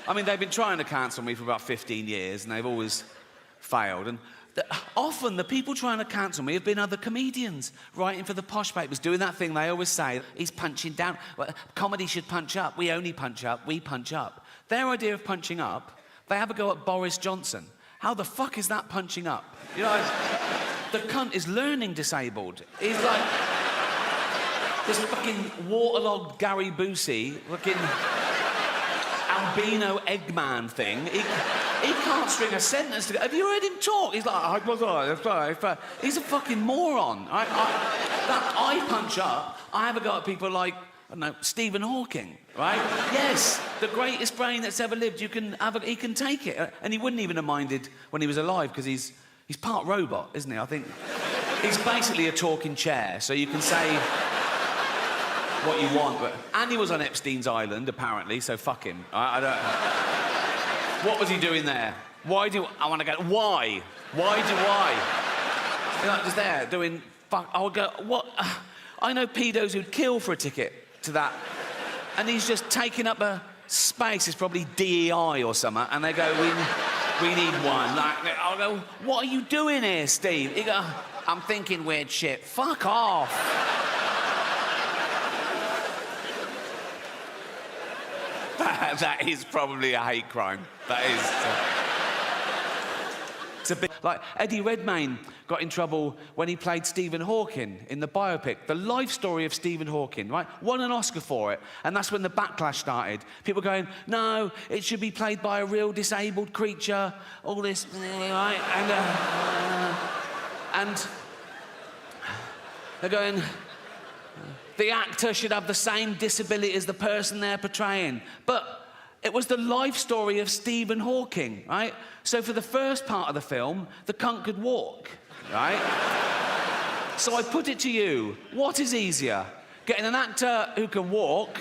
I mean, they've been trying to cancel me for about 15 years, and they've always failed. And often the people trying to cancel me have been other comedians writing for the posh papers, doing that thing they always say, he's punching down. Well, comedy should punch up. We only punch up. We punch up. Their idea of punching up, they have a go at Boris Johnson. How the fuck is that punching up? You know, the cunt is learning disabled. He's like this fucking waterlogged Gary Busey, fucking albino Eggman thing. He can't string a sentence together. Have you heard him talk? He's like, he's a fucking moron. I punch up. I have a go at people like, I don't know, Stephen Hawking, right? Yes, the greatest brain that's ever lived. He can take it. And he wouldn't even have minded when he was alive, because he's part robot, isn't he? I think he's basically a talking chair, so you can say what you want. And he was on Epstein's island, apparently, so fuck him. I don't... What was he doing there? Why do I want to go? Why? Why do I? You're not just there doing fuck. I would go, what? I know pedos who'd kill for a ticket to that. And he's just taking up a space. It's probably DEI or something. And they go, we need one. Like, I'll go, what are you doing here, Steve? He go, I'm thinking weird shit. Fuck off. That is probably a hate crime. That is... It's a bit... Like, Eddie Redmayne got in trouble when he played Stephen Hawking in the biopic, The Life Story of Stephen Hawking, right? Won an Oscar for it, and that's when the backlash started. People going, no, it should be played by a real disabled creature, all this, right? And they're going... The actor should have the same disability as the person they're portraying. But it was the life story of Stephen Hawking, right? So for the first part of the film, the cunt could walk, right? So I put it to you, what is easier? Getting an actor who can walk,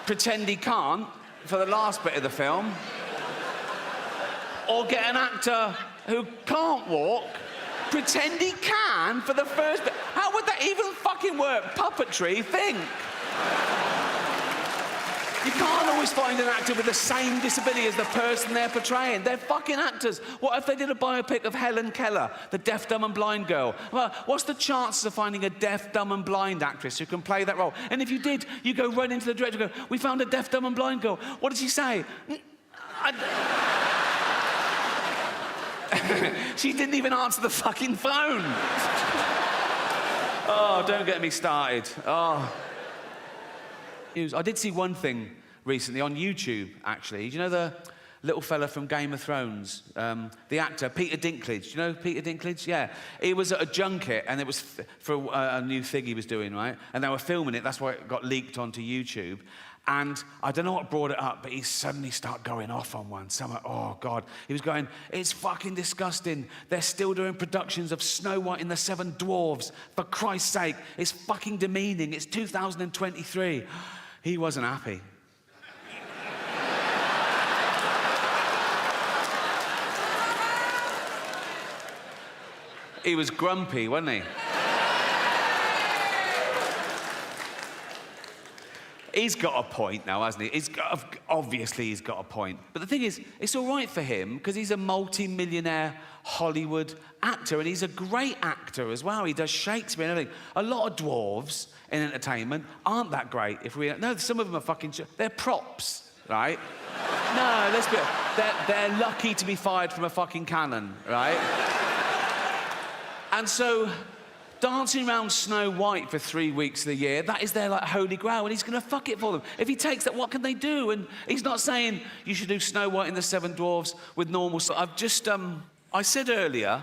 pretend he can't for the last bit of the film, or get an actor who can't walk, pretend he can for the first bit. How would that even fucking work? Puppetry, think. You can't always find an actor with the same disability as the person they're portraying. They're fucking actors. What if they did a biopic of Helen Keller, the deaf, dumb and blind girl? Well, what's the chances of finding a deaf, dumb and blind actress who can play that role? And if you did, you go right into the director and go, we found a deaf, dumb and blind girl. What did she say? She didn't even answer the fucking phone. Oh, don't get me started. Oh. I did see one thing recently on YouTube, actually. Do you know the little fella from Game of Thrones? The actor, Peter Dinklage. Do you know Peter Dinklage? Yeah. He was at a junket, and it was for a new thing he was doing, right? And they were filming it. That's why it got leaked onto YouTube. And I don't know what brought it up, but he suddenly started going off on one. Someone, oh, God. He was going, it's fucking disgusting. They're still doing productions of Snow White and the Seven Dwarfs. For Christ's sake, it's fucking demeaning. It's 2023. He wasn't happy. He was grumpy, wasn't he? He's got a point now, hasn't he? Obviously, he's got a point. But the thing is, it's all right for him, because he's a multi-millionaire Hollywood actor, and he's a great actor as well. He does Shakespeare and everything. A lot of dwarves in entertainment aren't that great. No, some of them are fucking... They're props, right? No, let's be... They're lucky to be fired from a fucking cannon, right? And so... dancing around Snow White for 3 weeks of the year, that is their, like, holy grail, and he's going to fuck it for them. If he takes that, what can they do? And he's not saying you should do Snow White and the Seven Dwarfs with normal... I've just, I said earlier,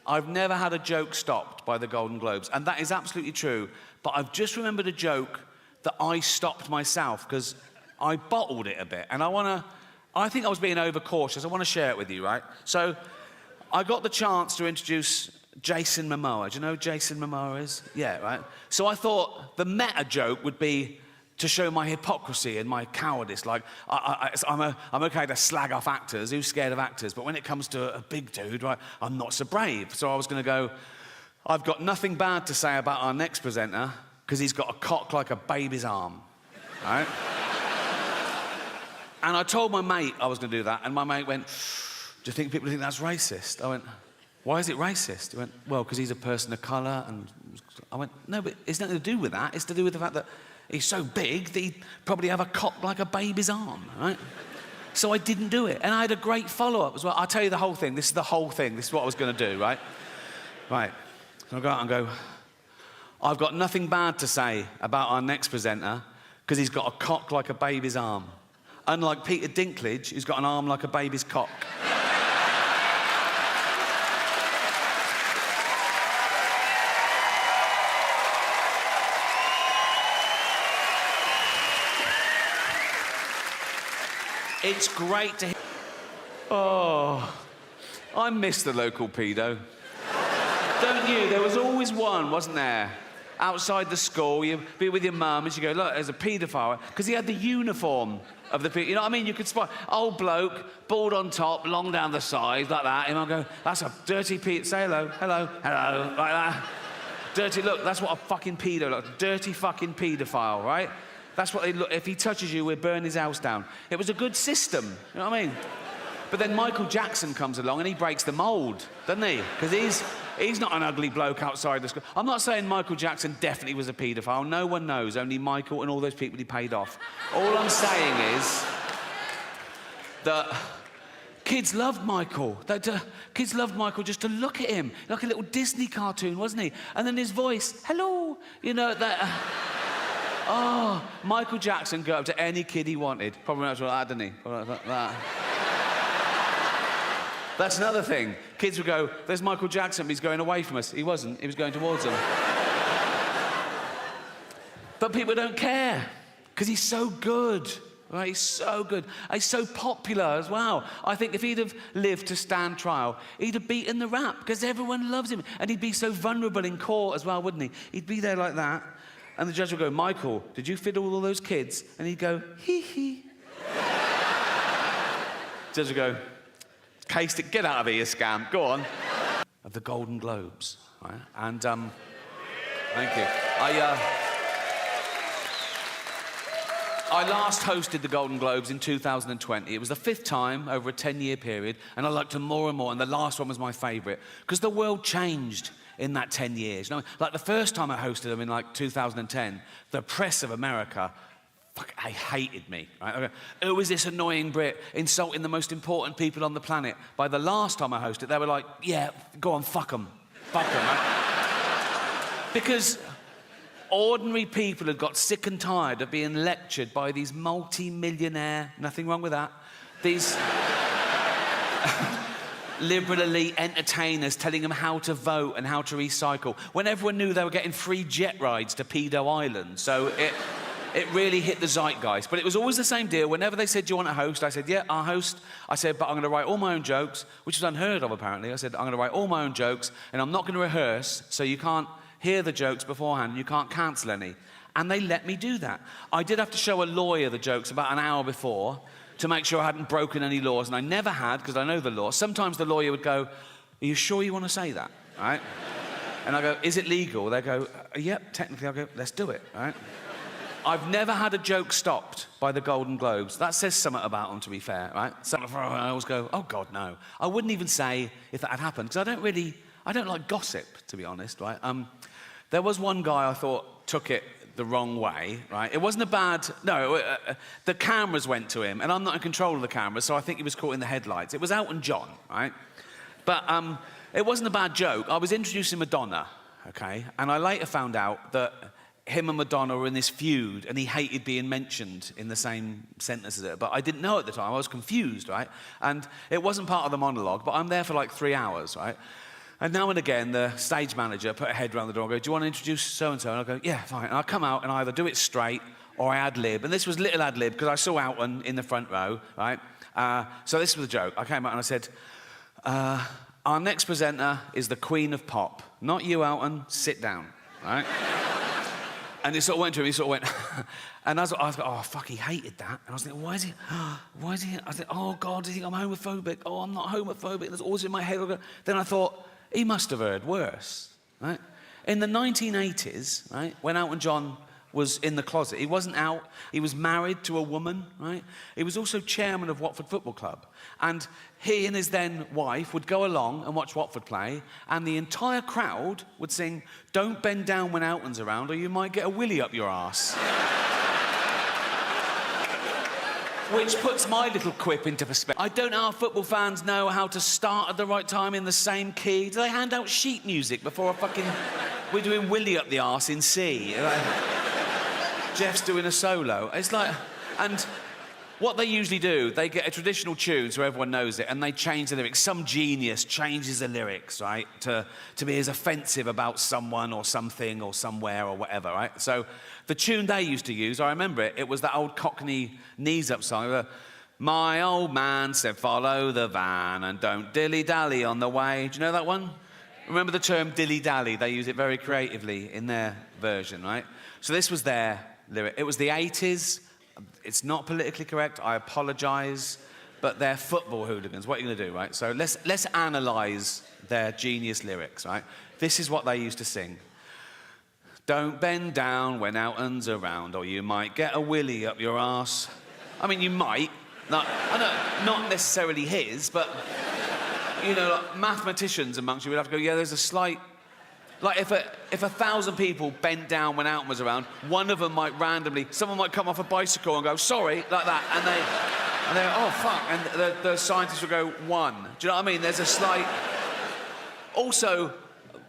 I've never had a joke stopped by the Golden Globes, and that is absolutely true, but I've just remembered a joke that I stopped myself, because I bottled it a bit, and I think I was being overcautious. I want to share it with you, right? So, I got the chance to introduce Jason Momoa. Do you know who Jason Momoa is? Yeah, right? So I thought the meta joke would be to show my hypocrisy and my cowardice. Like, I'm okay to slag off actors. Who's scared of actors? But when it comes to a big dude, right, I'm not so brave. So I was going to go, I've got nothing bad to say about our next presenter, because he's got a cock like a baby's arm, right? And I told my mate I was going to do that, and my mate went, do you think people think that's racist? I went, why is it racist? He went, well, because he's a person of colour. And I went, no, but it's nothing to do with that. It's to do with the fact that he's so big that he'd probably have a cock like a baby's arm, right? So I didn't do it. And I had a great follow-up as well. I'll tell you the whole thing. This is the whole thing. This is what I was going to do, right? Right. So I go out and go, I've got nothing bad to say about our next presenter because he's got a cock like a baby's arm. Unlike Peter Dinklage, who's got an arm like a baby's cock. It's great to hear. Oh, I miss the local pedo. Don't you? There was always one, wasn't there? Outside the school, you'd be with your mum and she'd go, look, there's a paedophile. Because he had the uniform of the pedo. You know what I mean? You could spot old bloke, bald on top, long down the sides, like that. And I'll go, that's a dirty pedo. Say hello, hello, hello, like that. Dirty, look, that's what a fucking pedo looks. Dirty fucking paedophile, right? That's what they look. If he touches you, we'll burn his house down. It was a good system, you know what I mean? But then Michael Jackson comes along and he breaks the mould, doesn't he? Because he's not an ugly bloke outside the school. I'm not saying Michael Jackson definitely was a paedophile. No one knows, only Michael and all those people he paid off. All I'm saying is that kids loved Michael. Kids loved Michael just to look at him, like a little Disney cartoon, wasn't he? And then his voice, hello, you know, that... Oh, Michael Jackson got up to any kid he wanted. Probably not like that, didn't he? Probably like that. That's another thing. Kids would go, there's Michael Jackson, but he's going away from us. He wasn't. He was going towards them. But people don't care, because he's so good. Right? He's so good. He's so popular as well. I think if he'd have lived to stand trial, he'd have beaten the rap, because everyone loves him. And he'd be so vulnerable in court as well, wouldn't he? He'd be there like that. And the judge would go, Michael, did you fiddle all those kids? And he'd go, hee hee. Judge would go, cased it, get out of here, you scam, go on. Of the Golden Globes, right? And, thank you. I last hosted the Golden Globes in 2020. It was the 5th time over a 10-year period, and I liked them more and more, and the last one was my favourite, because the world changed in that 10 years. You know, like the first time I hosted them in like 2010, the press of America, they hated me. Right? Who is this annoying Brit insulting the most important people on the planet? By the last time I hosted, they were like, yeah, go on, fuck them. Fuck them, right? Because ordinary people had got sick and tired of being lectured by these multi-millionaire, nothing wrong with that, these liberal elite entertainers telling them how to vote and how to recycle, when everyone knew they were getting free jet rides to Pedo Island. So it really hit the zeitgeist. But it was always the same deal. Whenever they said, do you want to host? I said, yeah, I'll host. I said, but I'm going to write all my own jokes, which is unheard of, apparently. I said, I'm going to write all my own jokes, and I'm not going to rehearse, so you can't hear the jokes beforehand, and you can't cancel any. And they let me do that. I did have to show a lawyer the jokes about an hour before to make sure I hadn't broken any laws, and I never had, because I know the law. Sometimes the lawyer would go, are you sure you want to say that? Right? And I go, is it legal? They go, yep, technically. I go, let's do it. Right? I've never had a joke stopped by the Golden Globes. That says something about them, to be fair, right? So I always go, oh, God, no. I wouldn't even say if that had happened, because I don't like gossip, to be honest, right? There was one guy I thought took it the wrong way, right? It wasn't a bad... No, the cameras went to him, and I'm not in control of the cameras, so I think he was caught in the headlights. It was Elton John, right? But it wasn't a bad joke. I was introducing Madonna, okay? And I later found out that him and Madonna were in this feud, and he hated being mentioned in the same sentence as it. But I didn't know at the time. I was confused, right? And it wasn't part of the monologue, but I'm there for like 3 hours, right? And now and again, the stage manager put a head around the door and go, do you want to introduce so-and-so? And I'll go, yeah, fine. And I'll come out and I either do it straight or I ad-lib. And this was little ad-lib because I saw Elton in the front row, right? So this was the joke. I came out and I said, our next presenter is the Queen of Pop. Not you, Elton. Sit down, right? And he sort of went to him, he sort of went... And I was like, oh, fuck, he hated that. And I was thinking, why is he... I was like, oh, God, do you think I'm homophobic? Oh, I'm not homophobic. That's always in my head. Then I thought... He must have heard worse, right? In the 1980s, right, when Elton John was in the closet. He wasn't out. He was married to a woman, right? He was also chairman of Watford Football Club. And he and his then wife would go along and watch Watford play, and the entire crowd would sing, "Don't bend down when Alton's around or you might get a willy up your arse." Which puts my little quip into perspective. I don't know how football fans know how to start at the right time in the same key. Do they hand out sheet music before we're doing Willy up the arse in C? Jeff's doing a solo. It's like... And what they usually do, they get a traditional tune so everyone knows it, and they change the lyrics. Some genius changes the lyrics, right, to be as offensive about someone or something or somewhere or whatever, right? So the tune they used to use, I remember it, it was that old Cockney knees up song. My old man said, follow the van and don't dilly-dally on the way. Do you know that one? Remember the term dilly-dally? They use it very creatively in their version, right? So this was their lyric. It was the 80s. It's not politically correct, I apologise, but they're football hooligans. What are you going to do, right? So let's analyse their genius lyrics, right? This is what they used to sing. Don't bend down when Alton's around, or you might get a willy up your arse. I mean, you might. Not necessarily his, but, you know, like mathematicians amongst you would have to go, yeah, there's a slight... Like, if 1,000 people bent down when Alton was around, one of them might randomly... Someone might come off a bicycle and go, sorry, like that, and they oh, fuck, and the scientists will go, one. Do you know what I mean? There's a slight... Also,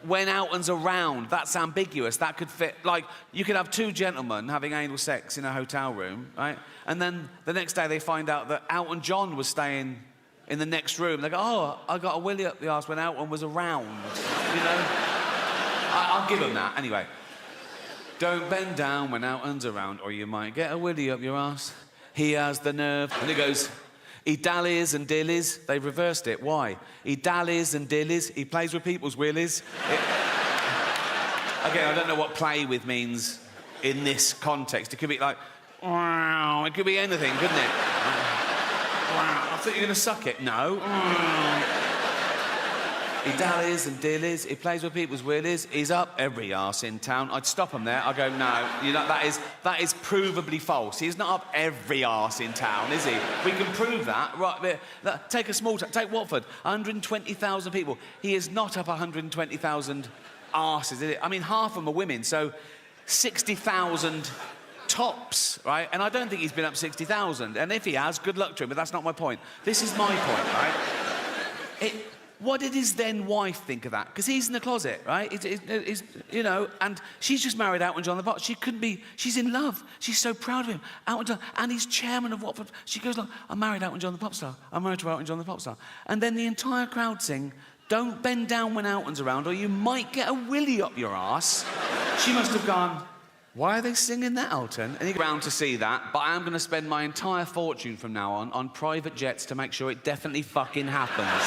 when Alton's around, that's ambiguous. That could fit... Like, you could have two gentlemen having anal sex in a hotel room, right? And then the next day they find out that Elton John was staying in the next room. They go, oh, I got a willy up the arse when Elton was around, you know? I'll give him that. Anyway. Don't bend down when Elton's around, or you might get a willy up your arse. He has the nerve. And he goes, he dallies and dillies. They've reversed it. Why? He dallies and dillies. He plays with people's willies. Again, I don't know what play with means in this context. It could be like, wow. It could be anything, couldn't it? Wow. I thought you were going to suck it. No. He dallies and dillies, he plays with people's willies, he's up every arse in town. I'd stop him there, I'd go, no, you know, that is provably false. He's not up every arse in town, is he? We can prove that. Right, take a small town, take Watford, 120,000 people. He is not up 120,000 arses, is it? I mean, half of them are women, so 60,000 tops, right? And I don't think he's been up 60,000. And if he has, good luck to him, but that's not my point. This is my point, right? What did his then wife think of that? Because he's in the closet, right? You know, and she's just married Elton John the pop. She couldn't be... She's in love. She's so proud of him. Elton John, and he's chairman of Watford. She goes like, I'm married Elton John the pop star. I'm married to Elton John the pop star. And then the entire crowd sing, don't bend down when Elton's around or you might get a willy up your arse. She must have gone, why are they singing that, Elton? And he got round to see that, but I am going to spend my entire fortune from now on private jets to make sure it definitely fucking happens.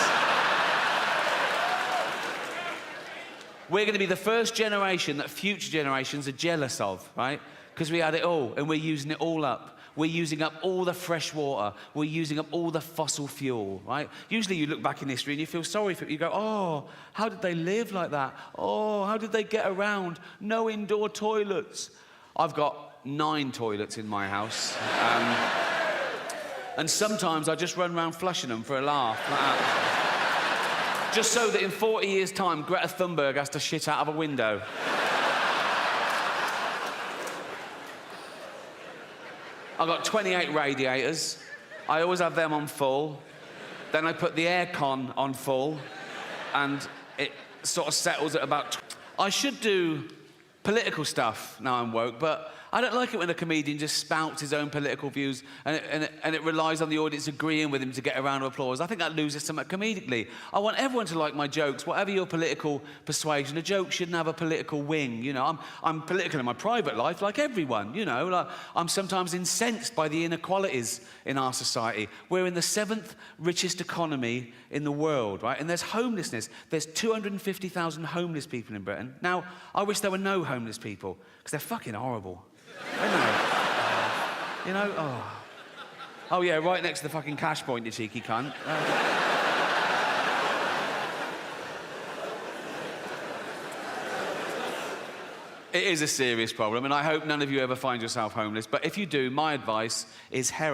We're going to be the first generation that future generations are jealous of, right? Because we had it all, and we're using it all up. We're using up all the fresh water. We're using up all the fossil fuel, right? Usually you look back in history and you feel sorry for it. You go, oh, how did they live like that? Oh, how did they get around? No indoor toilets. I've got 9 toilets in my house. And sometimes I just run around flushing them for a laugh, like that. Just so that in 40 years' time, Greta Thunberg has to shit out of a window. I've got 28 radiators. I always have them on full. Then I put the aircon on full, and it sort of settles at about... I should do political stuff now I'm woke, but I don't like it when a comedian just spouts his own political views and it relies on the audience agreeing with him to get a round of applause. I think that loses something comedically. I want everyone to like my jokes, whatever your political persuasion. A joke shouldn't have a political wing, you know. I'm political in my private life, like everyone, you know. Like, I'm sometimes incensed by the inequalities in our society. We're in the 7th richest economy in the world, right? And there's homelessness. There's 250,000 homeless people in Britain. Now, I wish there were no homeless people, because they're fucking horrible. Isn't they? You know, oh. Oh, yeah, right next to the fucking cash point, you cheeky cunt. It is a serious problem, and I hope none of you ever find yourself homeless. But if you do, my advice is heroin.